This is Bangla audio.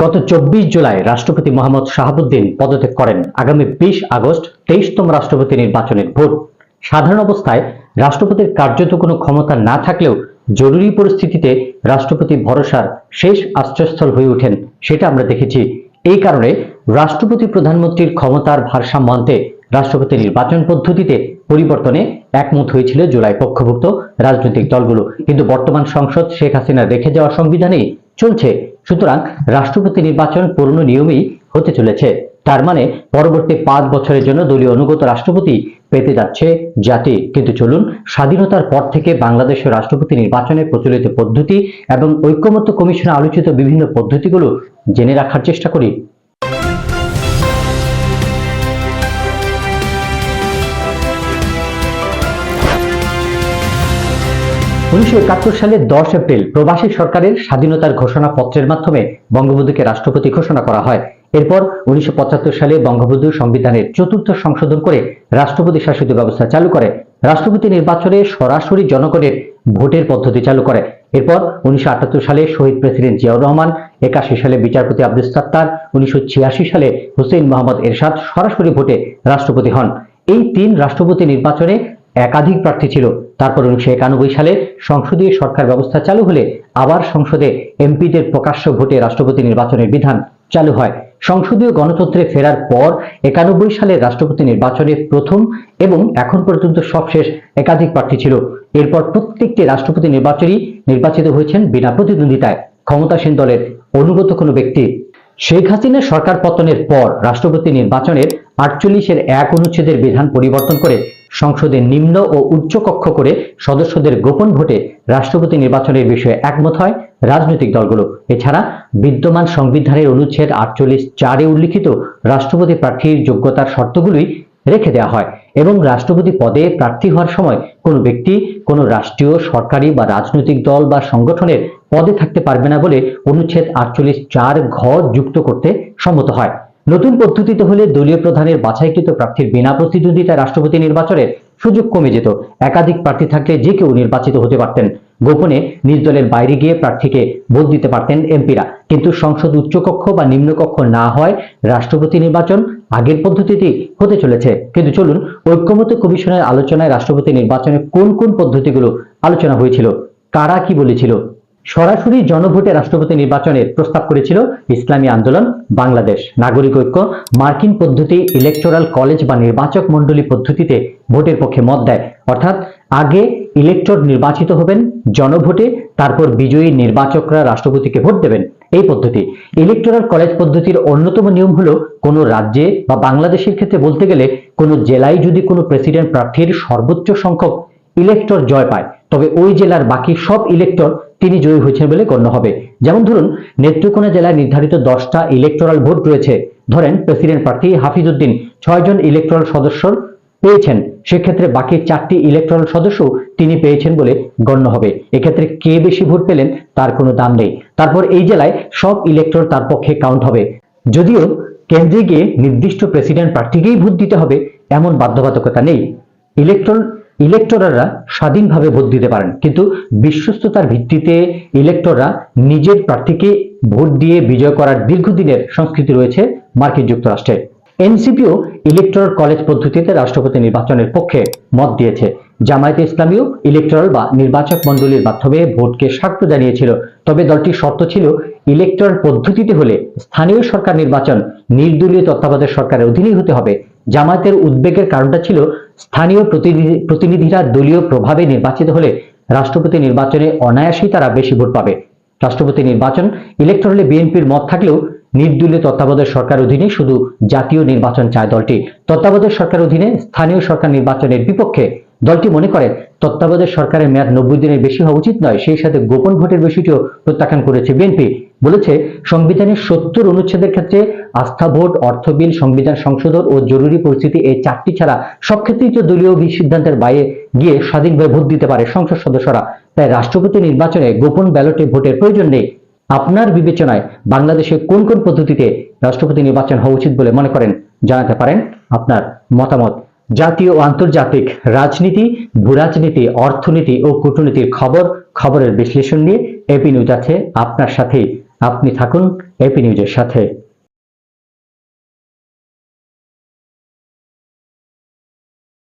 গত 24 জুলাই রাষ্ট্রপতি মোহাম্মদ শাহাবুদ্দিন পদত্যাগ করেন। আগামী 20 আগস্ট 23তম রাষ্ট্রপতি নির্বাচনের ভোট। সাধারণ অবস্থায় রাষ্ট্রপতির কার্যত কোনো ক্ষমতা না থাকলেও জরুরি পরিস্থিতিতে রাষ্ট্রপতি ভরসার শেষ আশ্রয়স্থল হয়ে ওঠেন, সেটা আমরা দেখেছি। এই কারণে রাষ্ট্রপতি প্রধানমন্ত্রীর ক্ষমতার ভারসাম্য আনতে রাষ্ট্রপতি নির্বাচন পদ্ধতিতে পরিবর্তনে একমত হয়েছিল জুলাই পক্ষভুক্ত রাজনৈতিক দলগুলো। কিন্তু বর্তমান সংসদ শেখ হাসিনার রেখে যাওয়া সংবিধানেই চলছে, সুতরাং রাষ্ট্রপতি নির্বাচন পুরনো নিয়মেই হতে চলেছে। তার মানে পরবর্তী 5 বছরের জন্য দলীয় অনুগত রাষ্ট্রপতি পেতে যাচ্ছে জাতি। কিন্তু চলুন স্বাধীনতার পর থেকে বাংলাদেশের রাষ্ট্রপতি নির্বাচনের প্রচলিত পদ্ধতি এবং ঐকমত্য কমিশনে আলোচিত বিভিন্ন পদ্ধতিগুলো জেনে রাখার চেষ্টা করি। 1971 সালের 10 এপ্রিল প্রবাসী সরকারের স্বাধীনতার ঘোষণাপত্রের মাধ্যমে বঙ্গবন্ধুকে রাষ্ট্রপতি ঘোষণা করা হয়। এরপর 1975 সালে বঙ্গবন্ধু সংবিধানের 4র্থ সংশোধন করে রাষ্ট্রপতি শাসিত ব্যবস্থা চালু করে। রাষ্ট্রপতি নির্বাচনে সরাসরি জনগণের ভোটের পদ্ধতি চালু করে। এরপর 1978 সালে শহীদ প্রেসিডেন্ট জিয়াউর রহমান, 81 সালে বিচারপতি আব্দুস সাত্তার, 1986 সালে হুসেইন মোহাম্মদ এরশাদ সরাসরি ভোটে রাষ্ট্রপতি হন। এই 3 রাষ্ট্রপতি নির্বাচনে একাধিক প্রার্থী ছিল। তারপর 1991 সালে সংসদীয় সরকার ব্যবস্থা চালু হলে আবার সংসদে এমপিদের প্রকাশ্য ভোটে রাষ্ট্রপতি নির্বাচনের বিধান চালু হয়। সংসদীয় গণতন্ত্রে ফেরার পর 91 সালের রাষ্ট্রপতি নির্বাচনে প্রথম এবং এখন পর্যন্ত সবশেষ একাধিক প্রার্থী ছিল। এরপর প্রত্যেকটি রাষ্ট্রপতি নির্বাচিত হয়েছেন বিনা প্রতিদ্বন্দ্বিতায়, ক্ষমতাসীন দলের অনুগত কোনো ব্যক্তি। শেখ হাসিনার সরকার পতনের পর রাষ্ট্রপতি নির্বাচনের 48-এর 1 অনুচ্ছেদের বিধান পরিবর্তন করে সংসদে নিম্ন ও উচ্চ কক্ষ করে সদস্যদের গোপন ভোটে রাষ্ট্রপতি নির্বাচনের বিষয়ে একমত হয় রাজনৈতিক দলগুলো। এছাড়া বিদ্যমান সংবিধানের অনুচ্ছেদ 48(4)-এ উল্লিখিত রাষ্ট্রপতি প্রার্থীর যোগ্যতার শর্তগুলোই রেখে দেওয়া হয় এবং রাষ্ট্রপতি পদে প্রার্থী হওয়ার সময় কোনো ব্যক্তি কোনো রাষ্ট্রীয়, সরকারি বা রাজনৈতিক দল বা সংগঠনের পদে থাকতে পারবে না বলে অনুচ্ছেদ 48(4)(ঘ) যুক্ত করতে সম্মত হয়। নতুন পদ্ধতিতে হলে দলীয় প্রধানের বাছাইকৃত প্রার্থীর বিনা প্রতিদ্বন্দ্বিতায় রাষ্ট্রপতি নির্বাচনের সুযোগ কমে যেত। একাধিক প্রার্থী থাকলে যে কেউ নির্বাচিত হতে পারতেন। গোপনে নিজ দলের বাইরে গিয়ে প্রার্থীকে ভোট দিতে পারতেন এমপিরা। কিন্তু সংসদ উচ্চকক্ষ বা নিম্নকক্ষ না হয় রাষ্ট্রপতি নির্বাচন আগের পদ্ধতিতেই হতে চলেছে। কিন্তু চলুন ঐকমত্য কমিশনের আলোচনায় রাষ্ট্রপতি নির্বাচনে কোন কোন পদ্ধতিগুলো আলোচনা হয়েছিল, কারা কি বলেছিল। সরাসরি জনভোটে রাষ্ট্রপতি নির্বাচনের প্রস্তাব করেছিল ইসলামী আন্দোলন বাংলাদেশ। নাগরিক ঐক্য মার্কিন পদ্ধতি ইলেকটোরাল কলেজ বা নির্বাচক মণ্ডলী পদ্ধতিতে ভোটের পক্ষে মত দেয়। অর্থাৎ আগে ইলেকটর নির্বাচিত হবেন জনভোটে, তারপর বিজয়ী নির্বাচকরা রাষ্ট্রপতিকে ভোট দেবেন। এই পদ্ধতি। ইলেকটোরাল কলেজ পদ্ধতির অন্যতম নিয়ম হলো কোনো রাজ্যে বা বাংলাদেশের ক্ষেত্রে বলতে গেলে কোনো জেলায় যদি কোনো প্রেসিডেন্ট প্রার্থীর সর্বোচ্চ সংখ্যক ইলেক্টর জয় পায়, তবে ওই জেলার বাকি সব ইলেক্টর তিনি জয়ী হয়েছেন বলে গণ্য হবে। যেমন ধরুন নেত্রকোনা জেলায় নির্ধারিত 10টা ইলেকটোরাল ভোট রয়েছে। ধরেন প্রেসিডেন্ট প্রার্থী হাফিজ উদ্দিন 6 জন ইলেকটোরাল সদস্য পেয়েছেন, সেক্ষেত্রে বাকি 4টি ইলেকটোরাল সদস্য তিনি পেয়েছেন বলে গণ্য হবে। এক্ষেত্রে কে বেশি ভোট পেলেন তার কোনো দাম নেই। তারপর এই জেলায় সব ইলেকটর তার পক্ষে কাউন্ট হবে। যদিও কেন্দ্রে গিয়ে নির্দিষ্ট প্রেসিডেন্ট প্রার্থীকেই ভোট দিতে হবে এমন বাধ্যবাধকতা নেই। ইলেকটররা স্বাধীনভাবে ভোট দিতে পারেন, কিন্তু বিশ্বস্ততার ভিত্তিতে ইলেকটররা নিজের প্রার্থীকে ভোট দিয়ে বিজয় করার দীর্ঘদিনের সংস্কৃতি রয়েছে মার্কিন যুক্তরাষ্ট্রে। এনসিপিও ইলেকটোরাল কলেজ পদ্ধতিতে রাষ্ট্রপতি নির্বাচনের পক্ষে মত দিয়েছে। জামায়াতে ইসলামীও ইলেকটোরাল বা নির্বাচক মণ্ডলীর মাধ্যমে ভোটকে স্বাগত জানিয়েছিল। তবে দলটির শর্ত ছিল ইলেকটোরাল পদ্ধতিতে হলে স্থানীয় সরকার নির্বাচন নির্দলীয় তত্ত্বাবধায়ক সরকারের অধীনেই হতে হবে। জামায়াতের উদ্বেগের কারণটা ছিল স্থানীয় প্রতিনিধিরা দলীয় প্রভাবে নির্বাচিত হলে রাষ্ট্রপতি নির্বাচনে অনায়াসেই তারা বেশি ভোট পাবে। রাষ্ট্রপতি নির্বাচন ইলেকটোরালে বিএনপির মত থাকলেও নির্দলীয় তত্ত্বাবধায়ক সরকার অধীনে শুধু জাতীয় নির্বাচন চায় দলটি। তত্ত্বাবধায়ক সরকার অধীনে স্থানীয় সরকার নির্বাচনের বিপক্ষে দলটি মনে করে তত্ত্বাবধায়ক সরকারের মেয়াদ 90 দিনের বেশি হওয়া উচিত নয়। সেই সাথে গোপন ভোটের বিষয়টিও প্রত্যাখ্যান করেছে বিএনপি। বলেছে সংবিধানের 70 অনুচ্ছেদের ক্ষেত্রে আস্থা ভোট, অর্থ বিল, সংবিধান সংশোধন ও জরুরি পরিস্থিতি এই 4টি ছাড়া সব ক্ষেত্রেই তো দলীয় সিদ্ধান্তের বাইরে গিয়ে স্বাধীনভাবে ভোট দিতে পারে সংসদ সদস্যরা। তাই রাষ্ট্রপতি নির্বাচনে গোপন ব্যালটে ভোটের প্রয়োজন নেই। আপনার বিবেচনায় বাংলাদেশে কোন কোন পদ্ধতিতে রাষ্ট্রপতি নির্বাচন হওয়া উচিত বলে মনে করেন জানাতে পারেন আপনার মতামত। জাতীয় ও আন্তর্জাতিক রাজনীতি, ভূরাজনীতি, অর্থনীতি ও কূটনীতির খবরের বিশ্লেষণ নিয়ে এপি নিউজ আছে আপনার সাথে। আপনি থাকুন এপি নিউজের সাথে।